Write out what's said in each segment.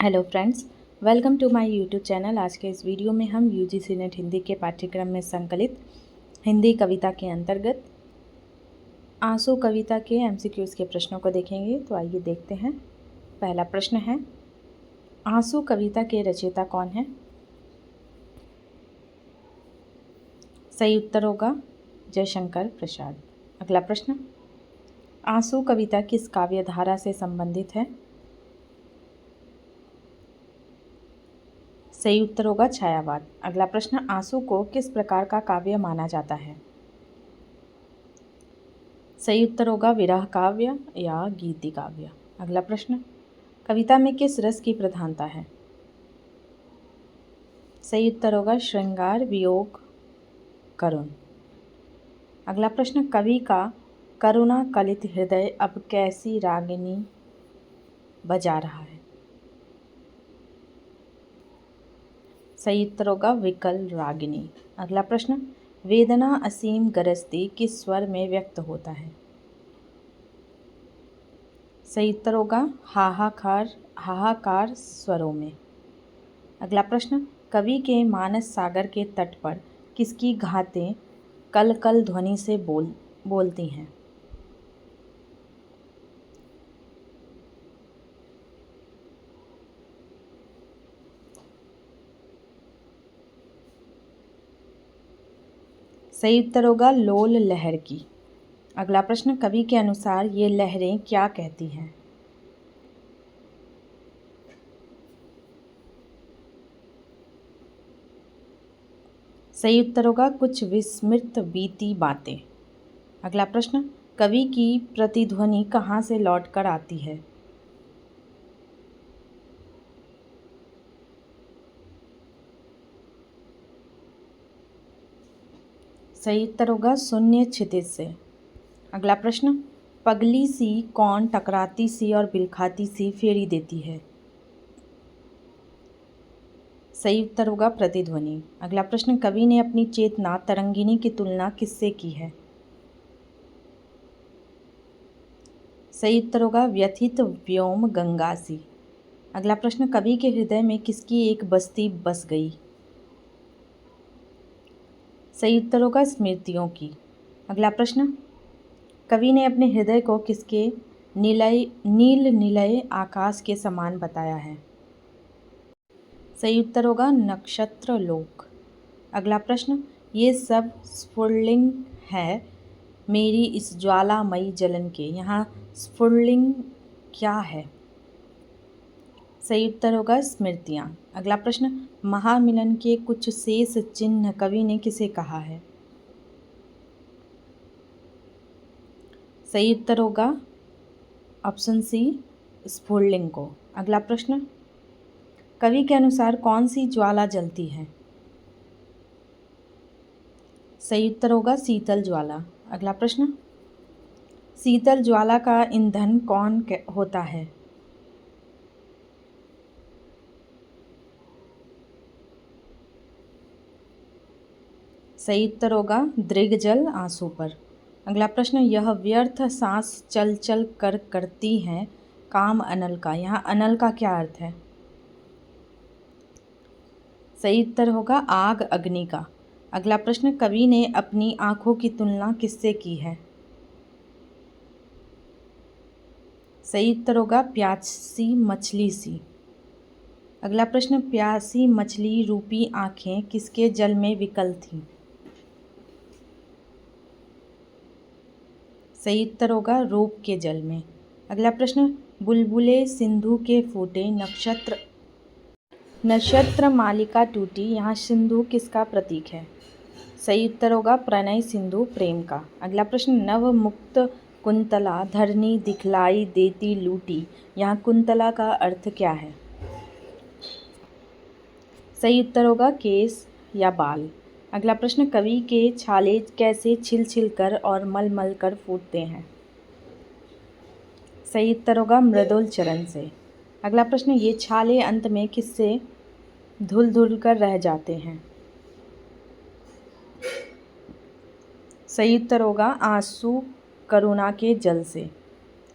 Hello friends, welcome to my YouTube channel. आज के इस वीडियो में हम यूजीसी नेट हिंदी के पाठ्यक्रम में संकलित हिंदी कविता के अंतर्गत आंसू कविता के एमसीक्यूज़ के प्रश्नों को देखेंगे। तो आइए देखते हैं। पहला प्रश्न है, आंसू कविता के रचयिता कौन है? सही उत्तर होगा जयशंकर प्रसाद। अगला प्रश्न, आंसू कविता किस काव्य धारा से संबंधित है? सही उत्तर होगा छायावाद। अगला प्रश्न, आंसू को किस प्रकार का काव्य माना जाता है? सही उत्तर होगा विरह काव्य या गीति काव्य। अगला प्रश्न, कविता में किस रस की प्रधानता है? सही उत्तर होगा श्रृंगार, वियोग, करुण। अगला प्रश्न, कवि का करुणा कलित हृदय अब कैसी रागिनी बजा रहा है? सही उत्तर होगा विकल रागिनी। अगला प्रश्न, वेदना असीम गरजती किस स्वर में व्यक्त होता है? सही उत्तर होगा हाहाकार स्वरों में। अगला प्रश्न, कवि के मानस सागर के तट पर किसकी घातें कल कल ध्वनि से बोलती हैं? सही उत्तर होगा लोल लहर की। अगला प्रश्न, कवि के अनुसार ये लहरें क्या कहती हैं? सही उत्तर होगा कुछ विस्मृत बीती बातें। अगला प्रश्न, कवि की प्रतिध्वनि कहाँ से लौट कर आती है? सही उत्तर होगा शून्य क्षितिज से। अगला प्रश्न, पगली सी कौन टकराती सी और बिलखाती सी फेरी देती है? सही उत्तर होगा प्रतिध्वनि। अगला प्रश्न, कवि ने अपनी चेतना तरंगिनी की तुलना किससे की है? सही उत्तर होगा व्यथित व्योम गंगा सी। अगला प्रश्न, कवि के हृदय में किसकी एक बस्ती बस गई? सही उत्तर होगा स्मृतियों की। अगला प्रश्न, कवि ने अपने हृदय को किसके नील निलय आकाश के समान बताया है? सही उत्तर होगा नक्षत्र लोक। अगला प्रश्न, ये सब स्फुलिंग है मेरी इस ज्वालामयी जलन के, यहाँ स्फुलिंग क्या है? सही उत्तर होगा स्मृतियाँ। अगला प्रश्न, महामिलन के कुछ शेष चिन्ह कवि ने किसे कहा है? सही उत्तर होगा ऑप्शन सी स्फुलिंग को। अगला प्रश्न, कवि के अनुसार कौन सी ज्वाला जलती है? सही उत्तर होगा शीतल ज्वाला। अगला प्रश्न, शीतल ज्वाला का ईंधन कौन होता है? सही उत्तर होगा दृग्जल आंसू पर। अगला प्रश्न, यह व्यर्थ सांस चल चल कर करती हैं काम अनल का, यहाँ अनल का क्या अर्थ है? सही उत्तर होगा आग अग्नि का। अगला प्रश्न, कवि ने अपनी आँखों की तुलना किससे की है? सही उत्तर होगा प्यासी मछली सी। अगला प्रश्न, प्यासी मछली रूपी आँखें किसके जल में विकल थीं? सही उत्तर होगा रूप के जल में। अगला प्रश्न, बुलबुले सिंधु के फूटे नक्षत्र मालिका टूटी, यहाँ सिंधु किसका प्रतीक है? सही उत्तर होगा प्रणय सिंधु प्रेम का। अगला प्रश्न, नव मुक्त कुंतला धरनी दिखलाई देती लूटी, यहाँ कुंतला का अर्थ क्या है? सही उत्तर होगा केस या बाल। अगला प्रश्न, कवि के छाले कैसे छिल छिल कर और मल मल कर फूटते हैं? सही उत्तर होगा मृदुल चरण से। अगला प्रश्न, ये छाले अंत में किससे धुल धुल कर रह जाते हैं? सही उत्तर होगा आंसू करुणा के जल से।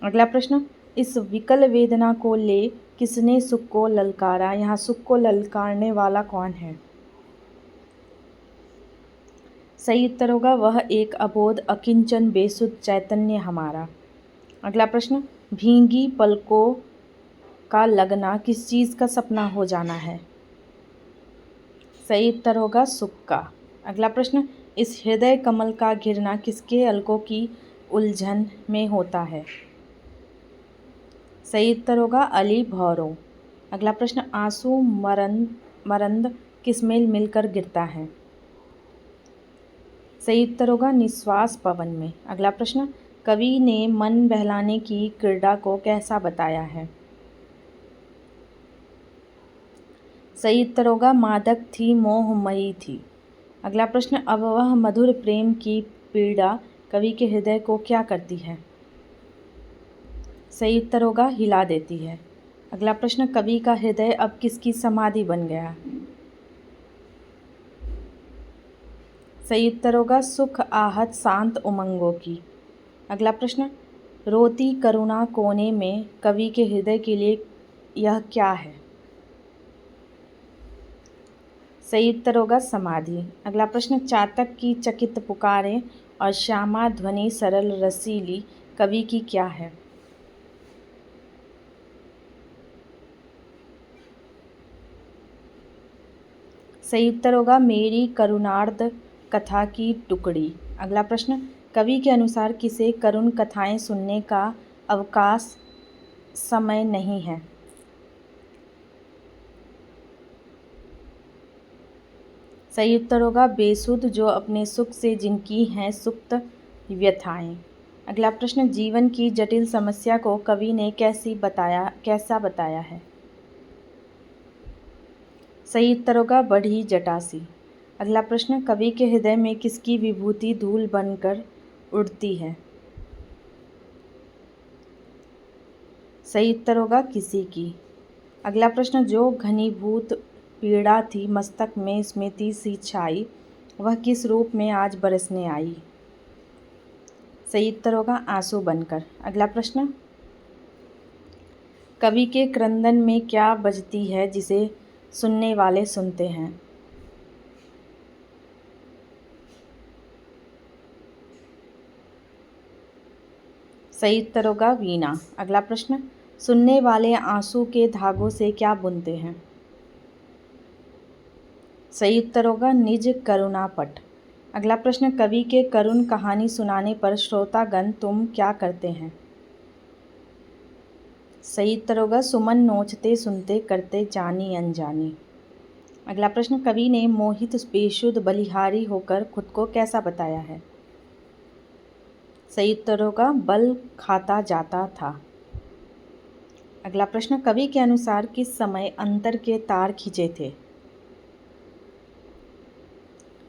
अगला प्रश्न, इस विकल वेदना को ले किसने सुख को ललकारा। यहाँ सुख को ललकारने वाला कौन है? सही उत्तर होगा वह एक अबोध अकिंचन बेसुध चैतन्य हमारा। अगला प्रश्न, भींगी पलकों का लगना किस चीज़ का सपना हो जाना है? सही उत्तर होगा सुख का। अगला प्रश्न, इस हृदय कमल का घिरना किसके अलकों की उलझन में होता है? सही उत्तर होगा अली भौरों। अगला प्रश्न, आंसू मरंद किसमें मिलकर गिरता है? सही उत्तर होगा निश्वास पवन में। अगला प्रश्न, कवि ने मन बहलाने की क्रीड़ा को कैसा बताया है? सही उत्तर होगा मादक थी मोहमयी थी। अगला प्रश्न, अब वह मधुर प्रेम की पीड़ा कवि के हृदय को क्या करती है? सही उत्तर होगा हिला देती है। अगला प्रश्न, कवि का हृदय अब किसकी समाधि बन गया? सही उत्तर होगा सुख आहत शांत उमंगों की। अगला प्रश्न, रोती करुणा कोने में कवि के हृदय के लिए यह क्या है? सही उत्तर होगा समाधि। अगला प्रश्न, चातक की चकित पुकारें और श्यामा ध्वनि सरल रसीली कवि की क्या है? सही उत्तर होगा मेरी करुणार्ध कथा की टुकड़ी। अगला प्रश्न, कवि के अनुसार किसे करुण कथाएं सुनने का अवकाश समय नहीं है? सही उत्तर होगा बेसुध जो अपने सुख से जिनकी हैं सुप्त व्यथाएं। अगला प्रश्न, जीवन की जटिल समस्या को कवि ने कैसा बताया है? सही उत्तर होगा बढ़ी जटासी। अगला प्रश्न, कवि के हृदय में किसकी विभूति धूल बनकर उड़ती है? सही उत्तर होगा किसी की। अगला प्रश्न, जो घनीभूत पीड़ा थी मस्तक में स्मृति सी छाई वह किस रूप में आज बरसने आई? सही उत्तर होगा आंसू बनकर। अगला प्रश्न, कवि के क्रंदन में क्या बजती है जिसे सुनने वाले सुनते हैं? सही उत्तर होगा वीणा। अगला प्रश्न, सुनने वाले आंसू के धागों से क्या बुनते हैं? सही उत्तर होगा निज करुणापट। अगला प्रश्न, कवि के करुण कहानी सुनाने पर श्रोतागण तुम क्या करते हैं? सही उत्तर होगा सुमन नोचते सुनते करते जानी अनजानी। अगला प्रश्न, कवि ने मोहित बेसुध बलिहारी होकर खुद को कैसा बताया है? सही उत्तर होगा बल खाता जाता था। अगला प्रश्न, कवि के अनुसार किस समय अंतर के तार खींचे थे?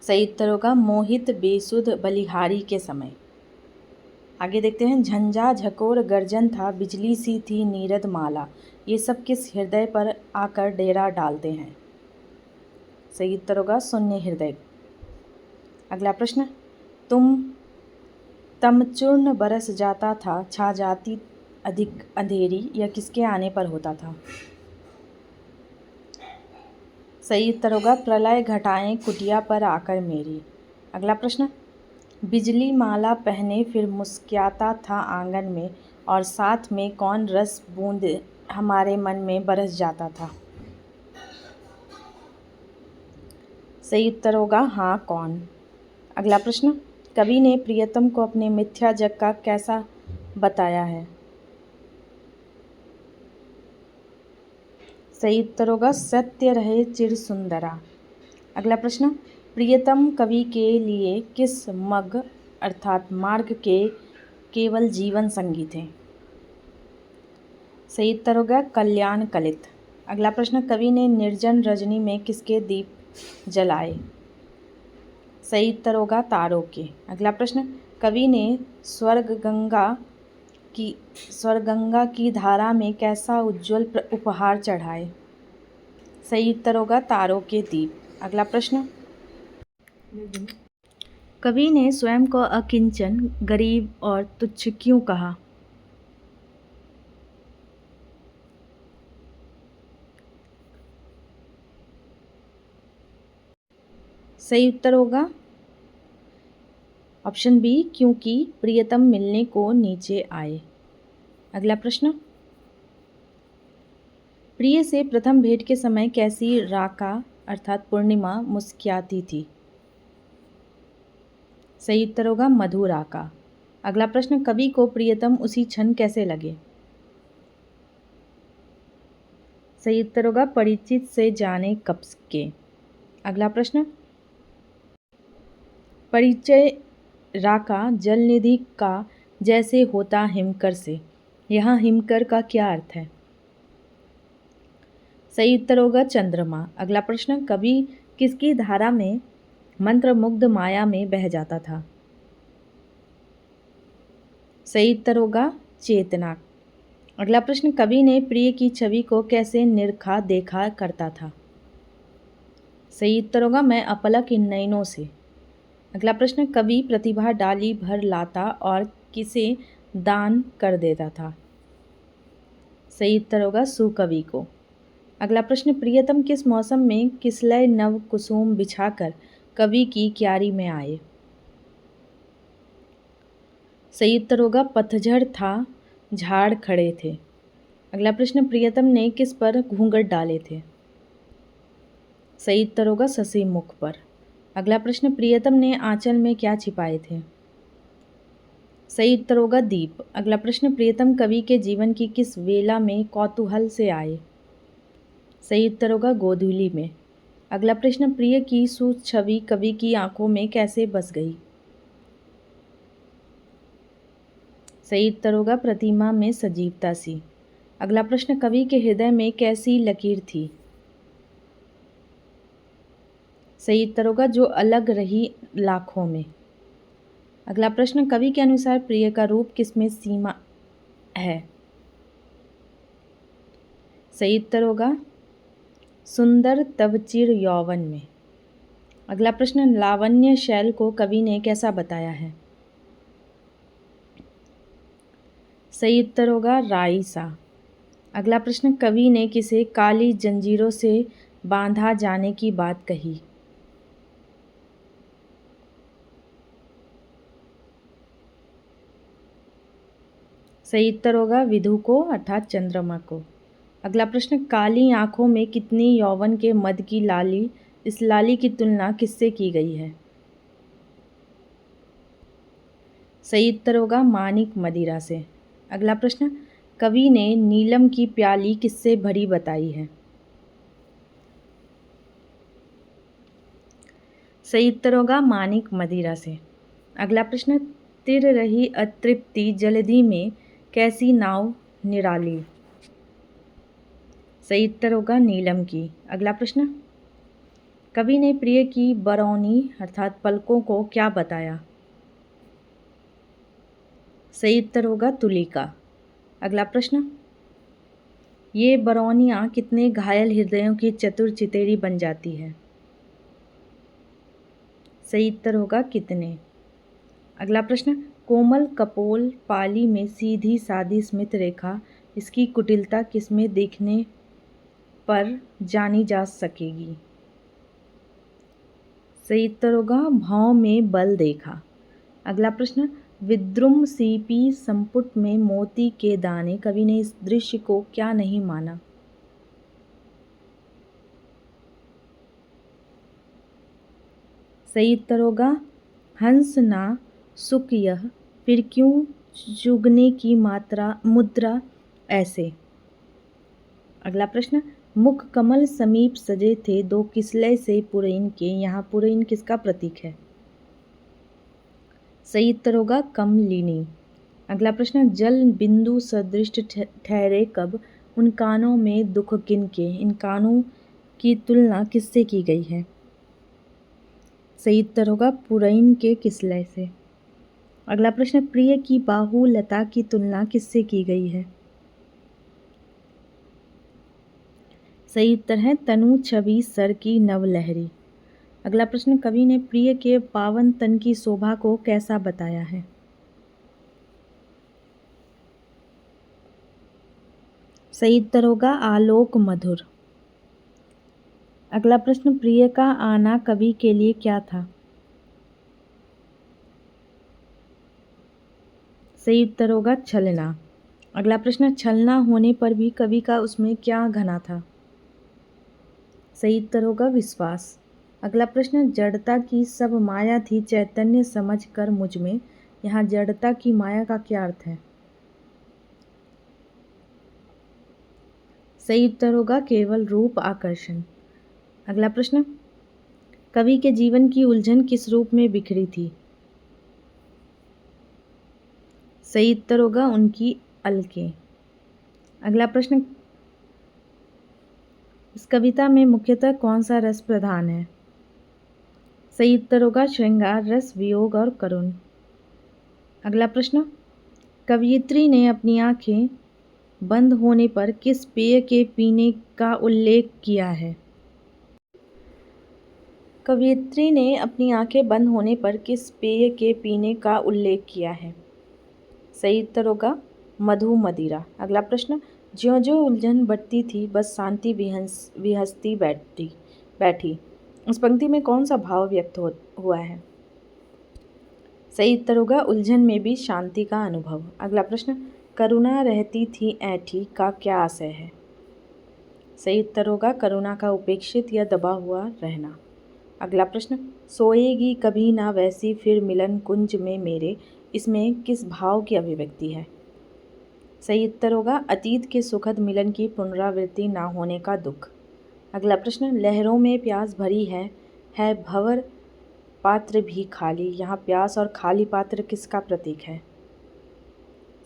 सही उत्तर होगा मोहित बेसुध बलिहारी के समय। आगे देखते हैं, झंझा झकोर गर्जन था बिजली सी थी नीरद माला ये सब किस हृदय पर आकर डेरा डालते हैं? सही उत्तर होगा शून्य हृदय। अगला प्रश्न, तम चूर्ण बरस जाता था छा जाती अधिक अंधेरी यह किसके आने पर होता था? सही उत्तर होगा प्रलय घटाएं कुटिया पर आकर मेरी। अगला प्रश्न, बिजली माला पहने फिर मुस्कुराता था आंगन में और साथ में कौन रस बूंद हमारे मन में बरस जाता था? सही उत्तर होगा हाँ कौन। अगला प्रश्न, कवि ने प्रियतम को अपने मिथ्या जग का कैसा बताया है? सही उत्तर होगा सत्य रहे चिर सुंदरा। अगला प्रश्न, प्रियतम कवि के लिए किस मग अर्थात मार्ग के केवल जीवन संगी थे? सही उत्तर होगा कल्याण कलित। अगला प्रश्न, कवि ने निर्जन रजनी में किसके दीप जलाए? सही उत्तर होगा तारों के। अगला प्रश्न, कवि ने स्वर्गगंगा की धारा में कैसा उज्ज्वल उपहार चढ़ाए? सही उत्तर होगा तारों के दीप। अगला प्रश्न, कवि ने स्वयं को अकिंचन गरीब और तुच्छ क्यों कहा? सही उत्तर होगा ऑप्शन बी, क्योंकि प्रियतम मिलने को नीचे आए। अगला प्रश्न, प्रिय से प्रथम भेंट के समय कैसी राका अर्थात पूर्णिमा मुस्कुराती थी? सही उत्तर होगा मधुर आका। अगला प्रश्न, कवि को प्रियतम उसी क्षण कैसे लगे? सही उत्तर होगा परिचित से जाने कब के। अगला प्रश्न, परिचय राका जलनिधि का जैसे होता हिमकर से, यहाँ हिमकर का क्या अर्थ है? सही उत्तर होगा चंद्रमा। अगला प्रश्न, कवि किसकी धारा में मंत्रमुग्ध माया में बह जाता था? सही उत्तर होगा चेतना। अगला प्रश्न, कवि ने प्रिय की छवि को कैसे निरखा देखा करता था? सही उत्तर होगा मैं अपलक इन नयनों से। अगला प्रश्न, कवि प्रतिभा डाली भर लाता और किसे दान कर देता था? सही उत्तर होगा सुकवि को। अगला प्रश्न, प्रियतम किस मौसम में किसलय नव कुसुम बिछाकर कवि की क्यारी में आए? सही उत्तर होगा पतझड़ था झाड़ खड़े थे। अगला प्रश्न, प्रियतम ने किस पर घूंघट डाले थे? सही उत्तर होगा शशि मुख पर। अगला प्रश्न, प्रियतम ने आंचल में क्या छिपाए थे? सही उत्तर होगा दीप। अगला प्रश्न, प्रियतम कवि के जीवन की किस वेला में कौतूहल से आए? सही उत्तर होगा गोधूली में। अगला प्रश्न, प्रिय की सुछवि कवि की आंखों में कैसे बस गई? सही उत्तर होगा प्रतिमा में सजीवता सी। अगला प्रश्न, कवि के हृदय में कैसी लकीर थी? सही उत्तर होगा जो अलग रही लाखों में। अगला प्रश्न, कवि के अनुसार प्रिय का रूप किसमें सीमा है? सही उत्तर होगा सुंदर तब चिर यौवन में। अगला प्रश्न, लावण्य शैल को कवि ने कैसा बताया है? सही उत्तर होगा राइसा। अगला प्रश्न, कवि ने किसे काली जंजीरों से बांधा जाने की बात कही? सही उत्तर होगा विधु को अर्थात चंद्रमा को। अगला प्रश्न, काली आंखों में कितनी यौवन के मद की लाली, इस लाली की तुलना किससे की गई है? सही उत्तर होगा मानिक मदिरा से। अगला प्रश्न, कवि ने नीलम की प्याली किससे भरी बताई है? सही उत्तर होगा मानिक मदिरा से। अगला प्रश्न, तिर रही अतृप्ति जलधि में कैसी नाव निराली? सही उत्तर होगा नीलम की। अगला प्रश्न, कवि ने प्रिय की बरौनी अर्थात पलकों को क्या बताया? सही उत्तर होगा तुलिका। अगला प्रश्न, ये बरौनियाँ कितने घायल हृदयों की चतुर चितेरी बन जाती है? सही उत्तर होगा कितने। अगला प्रश्न, कोमल कपोल पाली में सीधी सादी स्मित रेखा, इसकी कुटिलता किसमें देखने पर जानी जा सकेगी? सही उत्तर होगा भाव में बल देखा। अगला प्रश्न, विद्रुम सीपी संपुट में मोती के दाने, कवि ने इस दृश्य को क्या नहीं माना? सही उत्तर होगा हंस ना सुख यह, फिर क्यों चुगने की मात्रा मुद्रा ऐसे? अगला प्रश्न, मुख कमल समीप सजे थे दो किसलय से पुरैन के, यहाँ पुरैन किसका प्रतीक है? सही उत्तर होगा कमलिनी। अगला प्रश्न, जल बिंदु सदृश ठहरे कब, उन कानों में दुख किन के, इन कानों की तुलना किससे की गई है? सही उत्तर होगा पुरैन के किसलय से। अगला प्रश्न, प्रिय की बाहु लता की तुलना किससे की गई है? सही उत्तर है तनु छवि सर की नवलहरी। अगला प्रश्न, कवि ने प्रिय के पावन तन की शोभा को कैसा बताया है? सही उत्तर होगा आलोक मधुर। अगला प्रश्न, प्रिय का आना कवि के लिए क्या था? सही उत्तर होगा छलना। अगला प्रश्न, छलना होने पर भी कवि का उसमें क्या घना था? सही उत्तर होगा विश्वास। अगला प्रश्न, जड़ता की सब माया थी चैतन्य समझ कर मुझ में, यहाँ जड़ता की माया का क्या अर्थ है? सही उत्तर होगा केवल रूप आकर्षण। अगला प्रश्न, कवि के जीवन की उलझन किस रूप में बिखरी थी? सही उत्तर होगा उनकी अलकें। अगला प्रश्न, इस कविता में मुख्यतः कौन सा रस प्रधान है? सही उत्तर होगा श्रृंगार रस, वियोग और करुण। अगला प्रश्न, कवयित्री ने अपनी आंखें बंद होने पर किस पेय के पीने का उल्लेख किया है? कवयित्री ने अपनी आंखें बंद होने पर किस पेय के पीने का उल्लेख किया है? सही उत्तर होगा मधु मदिरा। अगला प्रश्न, ज्यों ज्यों उलझन बढ़ती थी बस शांति विहसती बैठी। इस पंक्ति में कौन सा भाव व्यक्त हुआ है? सही उत्तर होगा उलझन में भी शांति का अनुभव। अगला प्रश्न, करुणा रहती थी ऐठी का क्या आशय है? सही उत्तर होगा करुणा का उपेक्षित या दबा हुआ रहना। अगला प्रश्न, सोएगी कभी ना वैसी फिर मिलन कुंज में मेरे, इसमें किस भाव की अभिव्यक्ति है? सही उत्तर होगा अतीत के सुखद मिलन की पुनरावृत्ति ना होने का दुख। अगला प्रश्न, लहरों में प्यास भरी है भंवर पात्र भी खाली, यहाँ प्यास और खाली पात्र किसका प्रतीक है?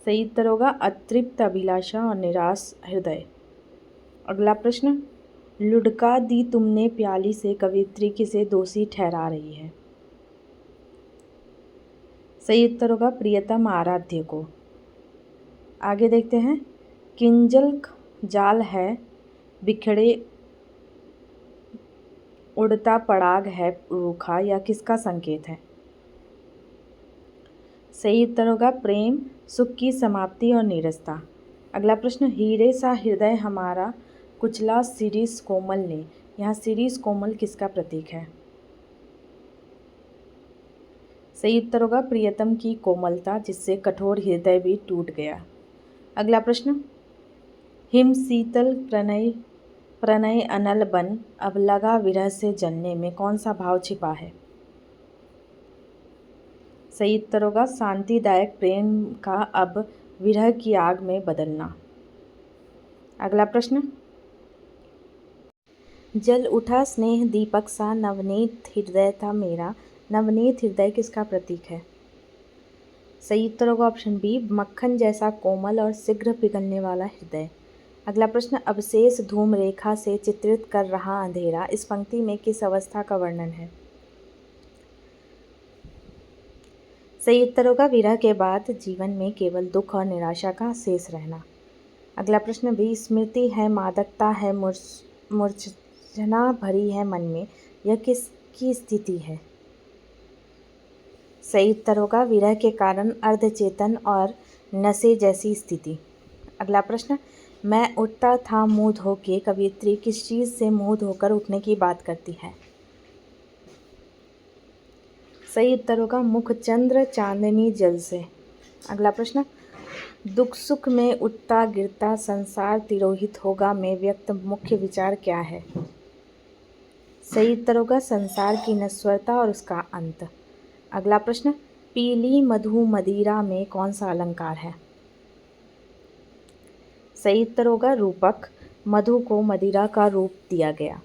सही उत्तर होगा अतृप्त अभिलाषा और निराश हृदय। अगला प्रश्न, लुढ़का दी तुमने प्याली से कवयित्री किसे दोषी ठहरा रही है? सही उत्तर होगा प्रियतम आराध्य को। आगे देखते हैं, किंजल जाल है बिखड़े उड़ता पड़ाग है रूखा, या किसका संकेत है? सही उत्तर होगा प्रेम, सुख की समाप्ति और नीरसता। अगला प्रश्न, हीरे सा हृदय हमारा कुचला शिरीष कोमल ने, यहाँ शिरीष कोमल किसका प्रतीक है? सही उत्तर होगा प्रियतम की कोमलता जिससे कठोर हृदय भी टूट गया। अगला प्रश्न, हिम शीतल प्रणय अनल बन अब लगा विरह से जलने में कौन सा भाव छिपा है? सही उत्तर होगा शांतिदायक प्रेम का अब विरह की आग में बदलना। अगला प्रश्न, जल उठा स्नेह दीपक सा नवनीत हृदय था मेरा, नवनीत हृदय किसका प्रतीक है? सही उत्तर होगा ऑप्शन बी, मक्खन जैसा कोमल और शीघ्र पिघलने वाला हृदय। अगला प्रश्न, अवशेष धूम रेखा से चित्रित कर रहा अंधेरा, इस पंक्ति में किस अवस्था का वर्णन है? सही उत्तर होगा विरह के बाद जीवन में केवल दुख और निराशा का शेष रहना। अगला प्रश्न, भी स्मृति है मादकता है मूर्छना भरी है मन में, यह किसकी स्थिति है? सही उत्तर होगा विरह के कारण अर्धचेतन और नशे जैसी स्थिति। अगला प्रश्न, मैं उठता था मुँह धो के, कवयित्री किस चीज़ से मुँह धोकर उठने की बात करती है? सही उत्तर होगा मुख चंद्र चांदनी जल से। अगला प्रश्न, दुख सुख में उठता गिरता संसार तिरोहित होगा में व्यक्त मुख्य विचार क्या है? सही उत्तर होगा संसार की नश्वरता और उसका अंत। अगला प्रश्न, पीली मधु मदिरा में कौन सा अलंकार है? सही उत्तर होगा रूपक, मधु को मदिरा का रूप दिया गया।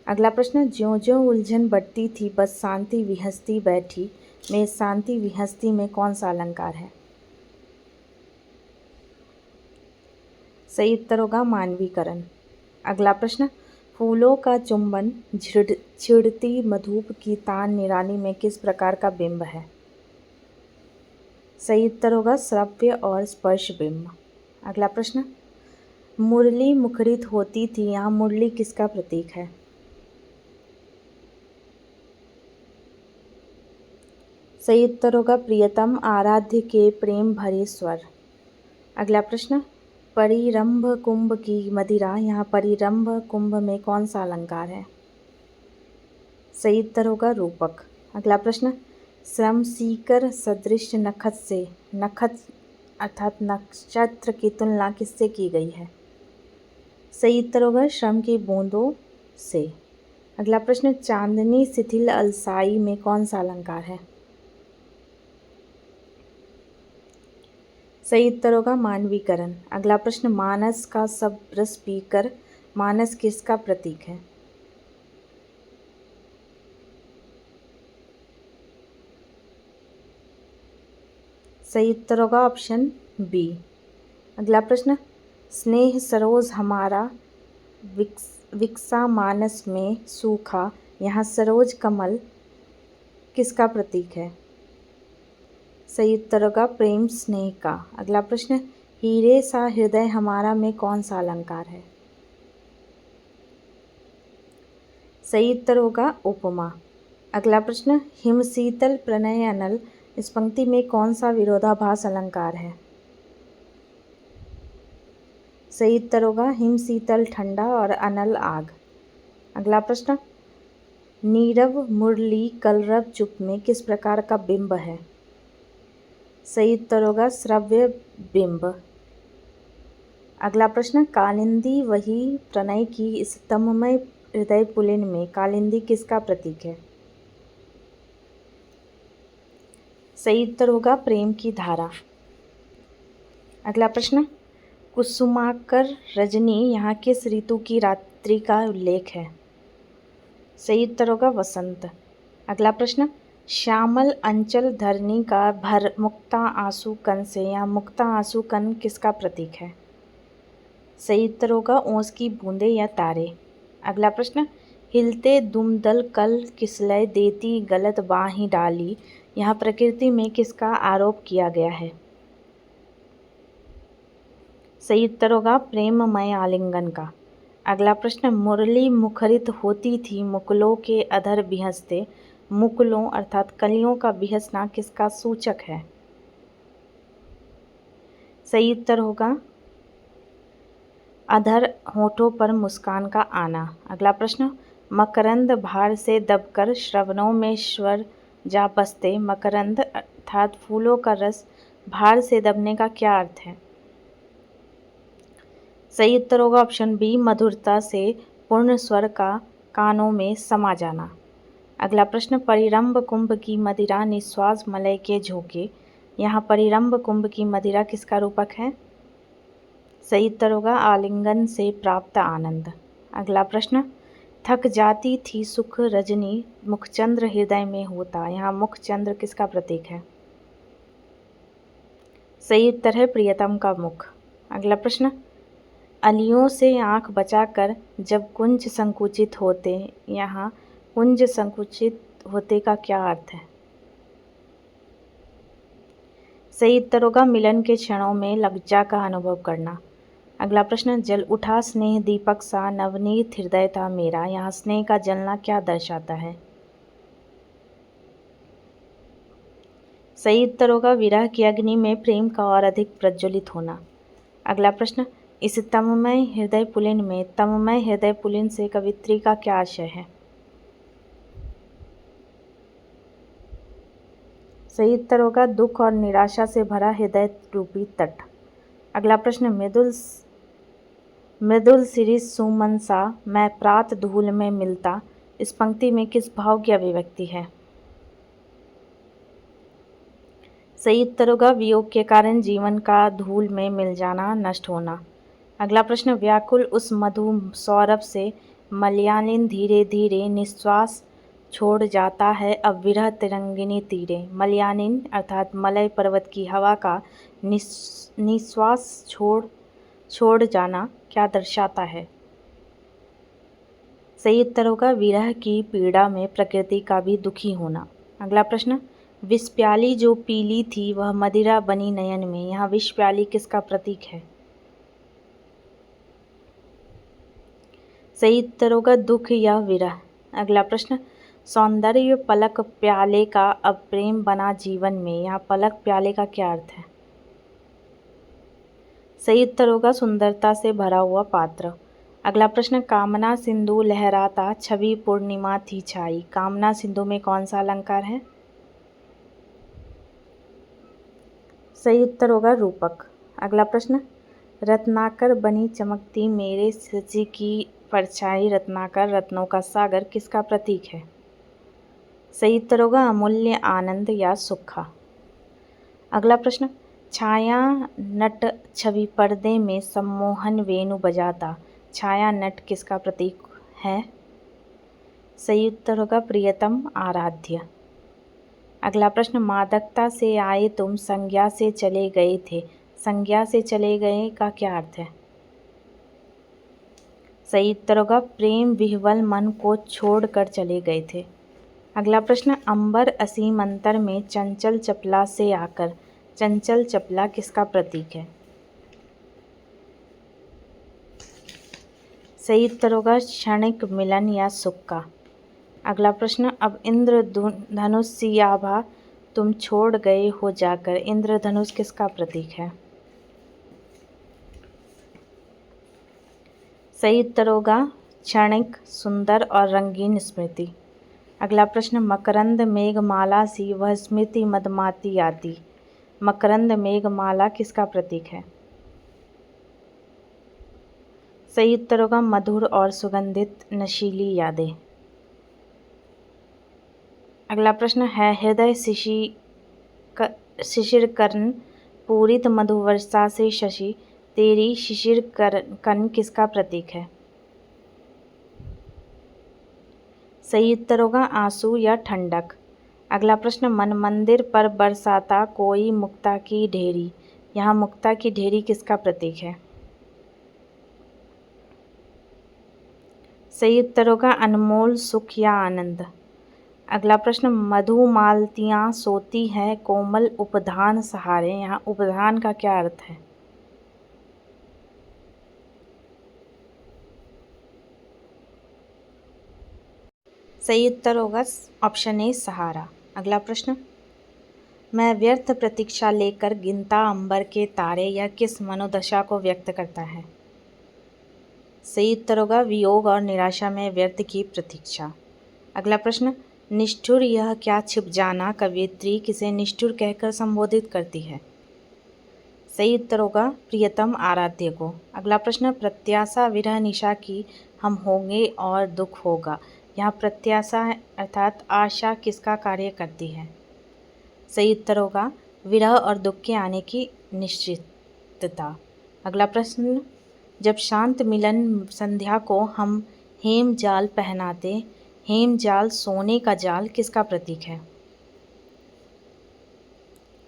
अगला प्रश्न, ज्यों ज्यों उलझन बढ़ती थी बस शांति विहसती बैठी में शांति विहसती में कौन सा अलंकार है? सही उत्तर होगा मानवीकरण। अगला प्रश्न, फूलों का चुंबन छिड़ती मधुप की तान निरानी में किस प्रकार का बिंब है? सही उत्तर होगा श्रव्य और स्पर्श बिंब। अगला प्रश्न, मुरली मुखरित होती थी, यहाँ मुरली किसका प्रतीक है? सही उत्तर होगा प्रियतम आराध्य के प्रेम भरे स्वर। अगला प्रश्न, परिरंभ कुंभ की मदिरा, यहाँ परिरंभ कुंभ में कौन सा अलंकार है? सही उत्तर होगा रूपक। अगला प्रश्न, श्रम सीकर सदृश नक्षत्र अर्थात नक्षत्र की तुलना किससे की गई है? सही उत्तर होगा श्रम की बूंदों से। अगला प्रश्न, चांदनी शिथिल अलसाई में कौन सा अलंकार है? सही उत्तर होगा मानवीकरण। अगला प्रश्न, मानस का सब रस पीकर मानस किसका प्रतीक है? सही उत्तर होगा ऑप्शन बी। अगला प्रश्न, स्नेह सरोज हमारा विकसा मानस में सूखा, यहाँ सरोज कमल किसका प्रतीक है? सही उत्तर होगा प्रेम स्नेह का। अगला प्रश्न, हीरे सा हृदय हमारा में कौन सा अलंकार है? सही उत्तर होगा उपमा। अगला प्रश्न, हिम शीतल प्रणय अनल, इस पंक्ति में कौन सा विरोधाभास अलंकार है? सही उत्तर होगा हिम शीतल ठंडा और अनल आग। अगला प्रश्न, नीरव मुरली कलरव चुप में किस प्रकार का बिंब है? सही उत्तर होगा श्रव्य बिंब। अगला प्रश्न, कालिंदी वही प्रणय की इस तममय हृदय पुलिन में कालिंदी किसका प्रतीक है? सही उत्तर होगा प्रेम की धारा। अगला प्रश्न, कुसुमाकर रजनी यहाँ किस ऋतु की रात्रि का उल्लेख है? सही उत्तर होगा वसंत। अगला प्रश्न, श्यामल अंचल धरनी का भर मुक्ता आंसू कण से, यहाँ मुक्ता आंसू कण किसका प्रतीक है? सही उत्तर होगा ओस की बूंदे या तारे। अगला प्रश्न, हिलते दुमदल कल किसलय देती गलत बाही डाली, यहाँ प्रकृति में किसका आरोप किया गया है? सही उत्तर होगा प्रेममय आलिंगन का। अगला प्रश्न, मुरली मुखरित होती थी मुकुलों के अधर बिहसते, मुकुलों अर्थात कलियों का बिहसना किसका सूचक है? सही उत्तर होगा अधर होठों पर मुस्कान का आना। अगला प्रश्न, मकरंद भार से दबकर श्रवणों में स्वर जा बसते, मकरंद अर्थात फूलों का रस भार से दबने का क्या अर्थ है? सही उत्तर होगा ऑप्शन बी, मधुरता से पूर्ण स्वर का कानों में समा जाना। अगला प्रश्न, परिरंभ कुंभ की मदिरा निश्वास मलय के झोंके, यहाँ परिरंभ कुंभ की मदिरा किसका रूपक है? सही उत्तर होगा आलिंगन से प्राप्त आनंद। अगला प्रश्न, थक जाती थी सुख रजनी मुखचंद्र हृदय में होता, यहाँ मुखचंद्र किसका प्रतीक है? सही उत्तर है प्रियतम का मुख। अगला प्रश्न, अलियों से आँख बचाकर जब कुंज संकुचित होते, यहाँ कुंज संकुचित होते का क्या अर्थ है? सही उत्तर होगा मिलन के क्षणों में लज्जा का अनुभव करना। अगला प्रश्न, जल उठा स्नेह दीपक सा नवनीत हृदय था मेरा, यहाँ स्नेह का जलना क्या दर्शाता है? सही उत्तर होगा विरह की अग्नि में प्रेम का और अधिक प्रज्वलित होना। अगला प्रश्न, इस तममय हृदय पुलिन में तममय हृदय पुलिन से कवित्री का क्या आशय है? सही उत्तर होगा दुख और निराशा से भरा हृदय रूपी तट। अगला प्रश्न, मृदुल सिरी सुमन सा मैं प्रात धूल में मिलता, इस पंक्ति में किस भाव की अभिव्यक्ति है? सही उत्तर होगा वियोग के कारण जीवन का धूल में मिल जाना, नष्ट होना। अगला प्रश्न, व्याकुल उस मधु सौरभ से मलयानिन धीरे धीरे निश्वास छोड़ जाता है, अब विरह तिरंगिनी तीरे, मलयानिन अर्थात मलय पर्वत की हवा का निश्वास छोड़ जाना क्या दर्शाता है? सही उत्तर होगा विरह की पीड़ा में प्रकृति का भी दुखी होना। अगला प्रश्न, विष प्याली जो पीली थी वह मदिरा बनी नयन में, यहाँ विष प्याली किसका प्रतीक है? सही उत्तर होगा दुख या विरह। अगला प्रश्न, सौंदर्य पलक प्याले का अब प्रेम बना जीवन में, यहाँ पलक प्याले का क्या अर्थ है? सही उत्तर होगा सुंदरता से भरा हुआ पात्र। अगला प्रश्न, कामना सिंधु लहराता छवि पूर्णिमा थी छाई। कामना सिंधु में कौन सा अलंकार है? सही उत्तर होगा रूपक। अगला प्रश्न, रत्नाकर बनी चमकती मेरे शशि की परछाई। रत्नाकर रत्नों का सागर किसका प्रतीक है? सही उत्तर होगा अमूल्य, आनंद या सुख का। अगला प्रश्न, छाया नट छवि पर्दे में सम्मोहन वेणु बजाता। छाया नट किसका प्रतीक है? सही उत्तर होगा प्रियतम, आराध्य। अगला प्रश्न, मादकता से आए तुम संज्ञा से चले गए थे। संज्ञा से चले गए का क्या अर्थ है? सही उत्तर होगा प्रेम विह्वल मन को छोड़कर चले गए थे। अगला प्रश्न, अंबर असीम अंतर में चंचल चपला से आकर। चंचल चपला किसका प्रतीक है? सही उत्तर होगा क्षणिक मिलन या सुख का। अगला प्रश्न, अब इंद्रधनुष सी आभा तुम छोड़ गए हो जाकर। इंद्रधनुष किसका प्रतीक है? सही उत्तर होगा क्षणिक, सुंदर और रंगीन स्मृति। अगला प्रश्न, मकरंद मेघमाला सी वह स्मृति मदमाती आती। मकरंद मेघमाला किसका प्रतीक है? सही उत्तर होगा मधुर और सुगंधित नशीली यादें। अगला प्रश्न है, हृदय शिशिर कर्ण पूरित मधुवर्षा से शशि। तेरी शिशिर कर्ण किसका प्रतीक है? सही उत्तर होगा आंसू या ठंडक। अगला प्रश्न, मन मंदिर पर बरसाता कोई मुक्ता की ढेरी। यहाँ मुक्ता की ढेरी किसका प्रतीक है? सही उत्तर होगा अनमोल सुख या आनंद। अगला प्रश्न, मधुमालतियाँ सोती हैं कोमल उपधान सहारे। यहाँ उपधान का क्या अर्थ है? सही उत्तर होगा ऑप्शन ए सहारा। अगला प्रश्न, मैं व्यर्थ प्रतीक्षा लेकर गिनता अंबर के तारे। यह किस मनोदशा को व्यक्त करता है? सही उत्तर होगा वियोग और निराशा में व्यर्थ की प्रतीक्षा। अगला प्रश्न, निष्ठुर यह क्या छिप जाना कवयित्री किसे निष्ठुर कहकर संबोधित करती है? सही उत्तर होगा प्रियतम, आराध्य को। अगला प्रश्न, प्रत्याशा विरह निशा की हम होंगे और दुख होगा। यहाँ प्रत्याशा अर्थात आशा किसका कार्य करती है? सही उत्तर होगा विरह और दुख के आने की निश्चितता। अगला प्रश्न, जब शांत मिलन संध्या को हम हेम जाल पहनाते। हेम जाल सोने का जाल किसका प्रतीक है?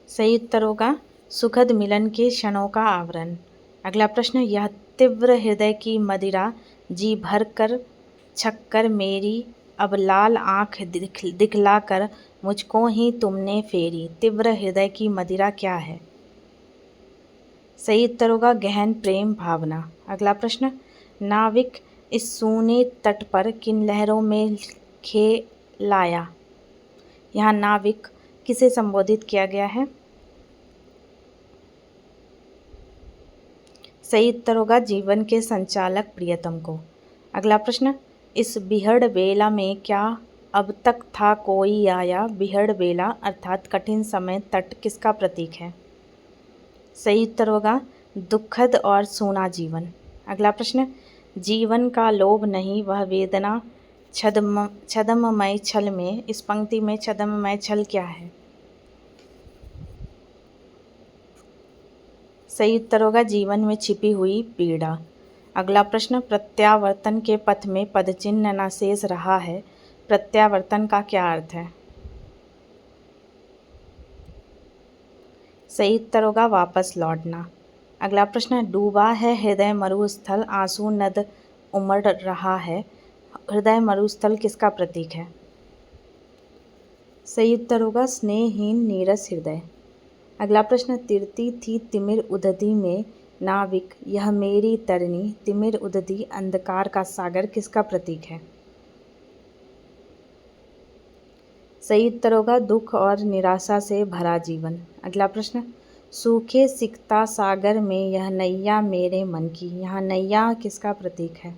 सही उत्तर होगा सुखद मिलन के क्षणों का आवरण। अगला प्रश्न, यह तीव्र हृदय की मदिरा जी भर कर छक्कर मेरी अब लाल आँख दिखलाकर मुझको ही तुमने फेरी। तीव्र हृदय की मदिरा क्या है? सही उत्तर होगा गहन प्रेम भावना। अगला प्रश्न, नाविक इस सूने तट पर किन लहरों में खेलाया। यहाँ नाविक किसे संबोधित किया गया है? सही उत्तर होगा जीवन के संचालक प्रियतम को। अगला प्रश्न, इस बिहड़ बेला में क्या अब तक था कोई आया। बिहड़ बेला अर्थात कठिन समय तट किसका प्रतीक है? सही उत्तर होगा दुखद और सूना जीवन। अगला प्रश्न, जीवन का लोभ नहीं वह वेदना छद्ममय छल में। इस पंक्ति में छद्ममय छल क्या है? सही उत्तर होगा जीवन में छिपी हुई पीड़ा। अगला प्रश्न, प्रत्यावर्तन के पथ में पदचिन्ह न शेष रहा है। प्रत्यावर्तन का क्या अर्थ है? सही उत्तर होगा वापस लौटना। अगला प्रश्न, डूबा है हृदय मरुस्थल आंसू नद उमड़ रहा है। हृदय मरुस्थल किसका प्रतीक है? सही उत्तर होगा स्नेहहीन नीरस हृदय। अगला प्रश्न, तिरती थी तिमिर उदधि में नाविक यह मेरी तरनी। तिमिर उदधि अंधकार का सागर किसका प्रतीक है? सही उत्तर होगा दुख और निराशा से भरा जीवन। अगला प्रश्न, सूखे सिकता सागर में यह नैया मेरे मन की। यहाँ नैया किसका प्रतीक है?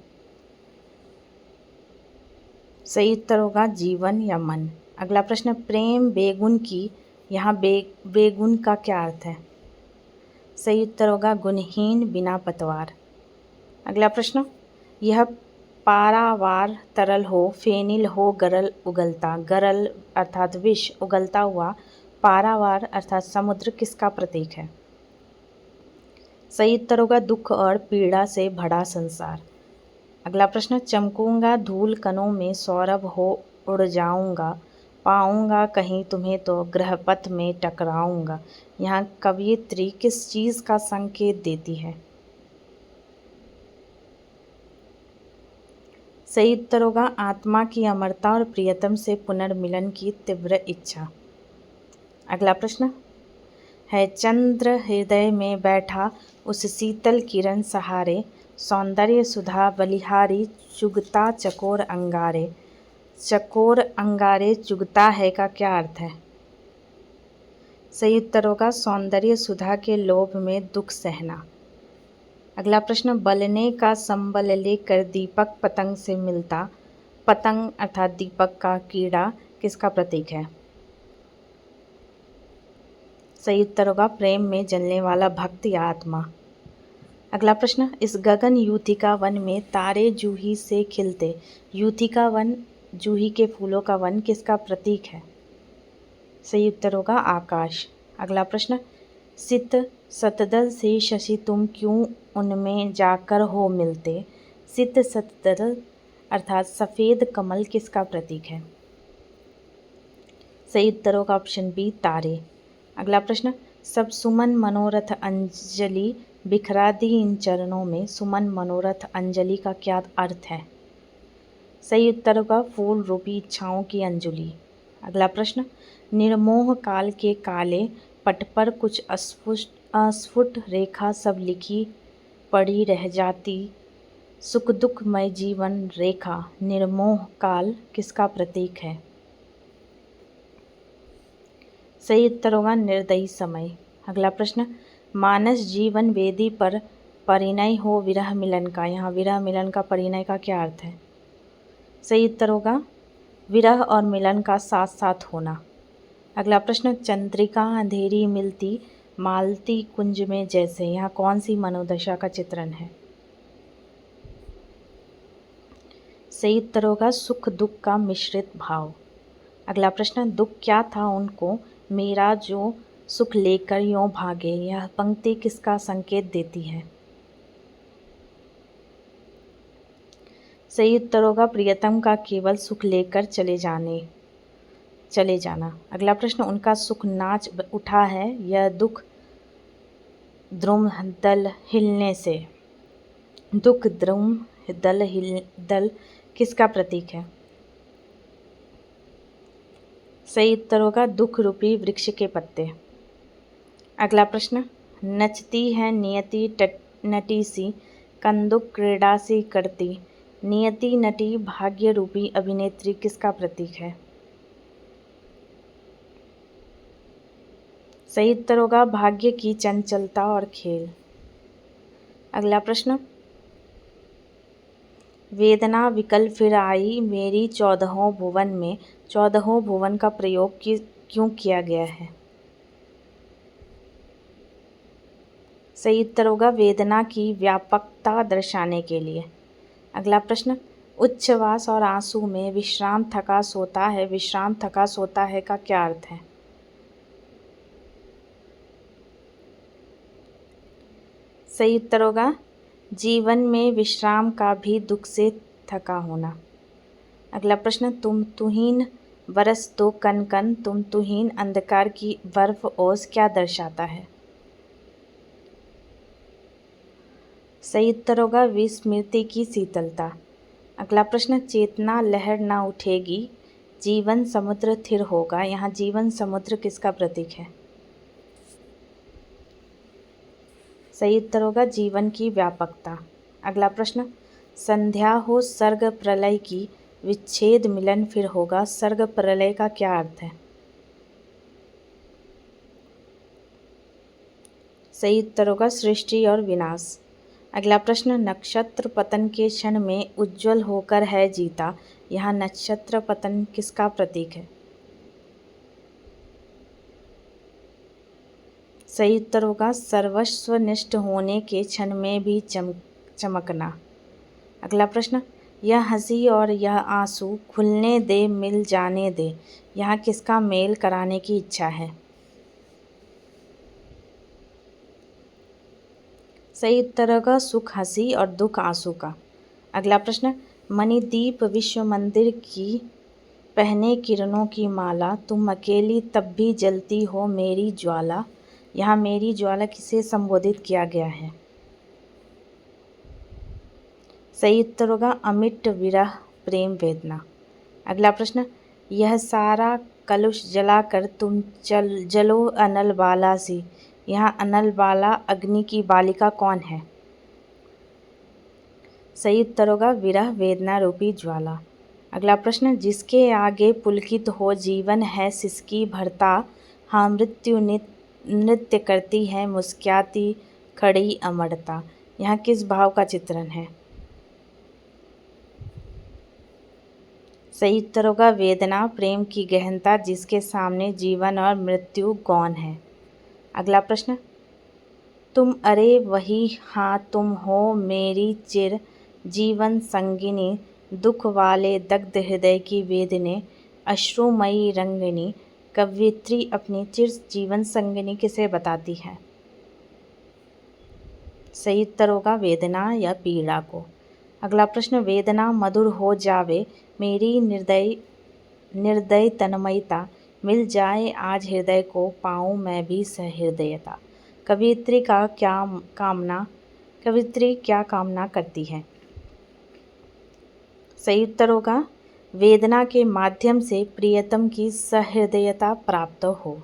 सही उत्तर होगा जीवन या मन। अगला प्रश्न, प्रेम बेगुन की, यहाँ बेगुन का क्या अर्थ है? सही उत्तर होगा गुणहीन, बिना पतवार। अगला प्रश्न, यह पारावार तरल हो, फेनिल हो गरल उगलता। गरल अर्थात विष, उगलता हुआ, पारावार अर्थात समुद्र किसका प्रतीक है? सही उत्तर होगा दुख और पीड़ा से भरा संसार। अगला प्रश्न, चमकूंगा धूल कणों में, सौरभ हो उड़ जाऊंगा, पाऊंगा कहीं तुम्हें तो ग्रहपथ में टकराऊंगा। यहाँ कवयित्री किस चीज़ का संकेत देती है? सही उत्तर होगा आत्मा की अमरता और प्रियतम से पुनर्मिलन की तीव्र इच्छा। अगला प्रश्न है, चंद्र हृदय में बैठा उस शीतल किरण सहारे, सौंदर्य सुधा बलिहारी चुगता चकोर अंगारे। चकोर अंगारे चुगता है का क्या अर्थ है? सही उत्तर होगा सौंदर्य सुधा के लोभ में दुख सहना। अगला प्रश्न, बलने का संबल लेकर दीपक पतंग से मिलता। पतंग अर्थात दीपक का कीड़ा किसका प्रतीक है? सही उत्तर होगा प्रेम में जलने वाला भक्त या आत्मा। अगला प्रश्न, इस गगन यूथिका वन में तारे जूही से खिलते। यूथिका वन, जूही के फूलों का वन किसका प्रतीक है? सही उत्तर होगा आकाश। अगला प्रश्न, सित सतदल से शशि तुम क्यों उनमें जाकर हो मिलते। सित सतदल अर्थात सफ़ेद कमल किसका प्रतीक है? सही उत्तर होगा ऑप्शन बी तारे। अगला प्रश्न, सब सुमन मनोरथ अंजलि बिखरा दी इन चरणों में। सुमन मनोरथ अंजलि का क्या अर्थ है? सही उत्तर होगा फूल रूपी इच्छाओं की अंजलि। अगला प्रश्न, निर्मोह काल के काले पट पर कुछ अस्फुट रेखा सब लिखी पड़ी रह जाती। सुख दुखमय जीवन रेखा निर्मोह काल किसका प्रतीक है? सही उत्तर होगा निर्दयी समय। अगला प्रश्न, मानस जीवन वेदी पर परिणय हो विरह मिलन का। यहाँ विरह मिलन का परिणय का क्या अर्थ है? सही उत्तर होगा विरह और मिलन का साथ साथ होना। अगला प्रश्न, चंद्रिका अंधेरी मिलती मालती कुंज में जैसे। यहाँ कौन सी मनोदशा का चित्रण है? सही उत्तर होगा सुख दुख का मिश्रित भाव। अगला प्रश्न, दुख क्या था उनको मेरा जो सुख लेकर यों भागे। यह पंक्ति किसका संकेत देती है? सही उत्तर होगा प्रियतम का केवल सुख लेकर चले जाना। अगला प्रश्न, उनका सुख नाच उठा है यह दुख द्रुम दल हिलने से। दुख द्रुम दल किसका प्रतीक है? सही उत्तर होगा दुख रूपी वृक्ष के पत्ते। अगला प्रश्न, नचती है नियति नटी सी कंदुक क्रीड़ा सी करती। नियति नटी भाग्य रूपी अभिनेत्री किसका प्रतीक है? सही उत्तर होगा भाग्य की चंचलता और खेल। अगला प्रश्न, वेदना विकल फिर आई मेरी 14हों भुवन में। 14हों भुवन का प्रयोग क्यों किया गया है? सही उत्तर होगा वेदना की व्यापकता दर्शाने के लिए। अगला प्रश्न, उच्छ्वास और आंसू में विश्राम थका सोता है। विश्राम थका सोता है का क्या अर्थ है? सही उत्तर होगा जीवन में विश्राम का भी दुख से थका होना। अगला प्रश्न, तुम तुहीन बरस दो कन कन तुम तुहीन अंधकार की बर्फ ओस क्या दर्शाता है? सही उत्तर होगा विस्मृति की शीतलता। अगला प्रश्न, चेतना लहर ना उठेगी जीवन समुद्र थिर होगा। यहाँ जीवन समुद्र किसका प्रतीक है? सही उत्तर होगा जीवन की व्यापकता। अगला प्रश्न, संध्या हो सर्ग प्रलय की विच्छेद मिलन फिर होगा। सर्ग प्रलय का क्या अर्थ है? सही उत्तर होगा सृष्टि और विनाश। अगला प्रश्न, नक्षत्र पतन के क्षण में उज्जवल होकर है जीता, यहाँ नक्षत्र पतन किसका प्रतीक है? सही उत्तर होगा सर्वस्व नष्ट होने के क्षण में भी चमकना। अगला प्रश्न, यह हंसी और यह आंसू खुलने दे मिल जाने दे, यहाँ किसका मेल कराने की इच्छा है? सही उत्तर होगा सुख हंसी और दुख आंसू का। अगला प्रश्न, मणिदीप विश्व मंदिर की पहने किरणों की माला, तुम अकेली तब भी जलती हो मेरी ज्वाला, यहाँ मेरी ज्वाला किसे संबोधित किया गया है? सही उत्तर होगा अमिट विरह प्रेम वेदना। अगला प्रश्न, यह सारा कलुष जलाकर तुम जलो अनल बाला सी, यहाँ अनल बाला अग्नि की बालिका कौन है? सही उत्तर होगा विरह वेदना रूपी ज्वाला। अगला प्रश्न, जिसके आगे पुलकित हो जीवन है सिसकी भरता, हाँ मृत्यु नृत्य करती है मुस्कुराती खड़ी अमरता, यहाँ किस भाव का चित्रण है? सही उत्तर होगा वेदना प्रेम की गहनता जिसके सामने जीवन और मृत्यु गौण है। अगला प्रश्न, तुम अरे वही हाँ तुम हो मेरी चिर जीवन संगिनी, दुख वाले दग्ध हृदय की वेदने अश्रुमयी रंगिनी, कवयित्री अपनी चिर जीवन संगिनी किसे बताती है? सही उत्तर होगा वेदना या पीड़ा को। अगला प्रश्न, वेदना मधुर हो जावे मेरी निर्दय तन्मयता, मिल जाए आज हृदय को पाऊँ मैं भी सहृदयता, कवयित्री क्या कामना करती है? सही उत्तर होगा वेदना के माध्यम से प्रियतम की सहृदयता प्राप्त हो।